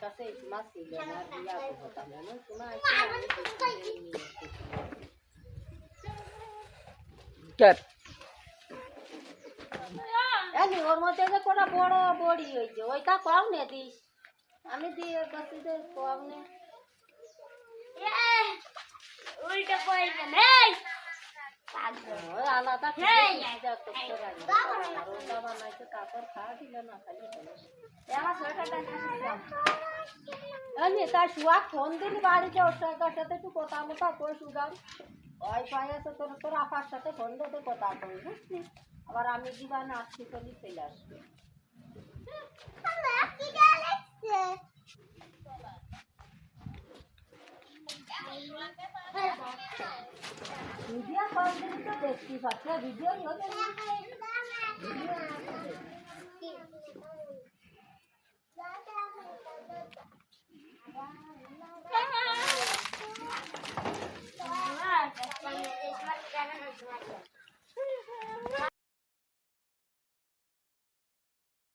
কাছে মাছ ছিল না দিয়া হতাম না তোমার এনি ওর মধ্যে যে কোনো বড় বড়ি হয়েছে ওইটা কম নে দিস আমি দিয়ে গেছি যে কম নে উল্টা কইবেন এই ওই আলাদা ওটা বানাইছে তারপর খাওয়া দিল না খালি আমার সোয়েটারটা এমনি তার শুয়া ফোন দিলি বাড়িতে ওর সাথে একটু কথা মতো কই সুগাম ওই পাই আছে তোর আপার সাথে ফোন দিতে কথা কই বুঝছি আবার আমি জীবনে আসছি চলি চলে আসবে ভিডিও কল দিলি তো দেখতে পাচ্ছি ভিডিও হতে Gracias.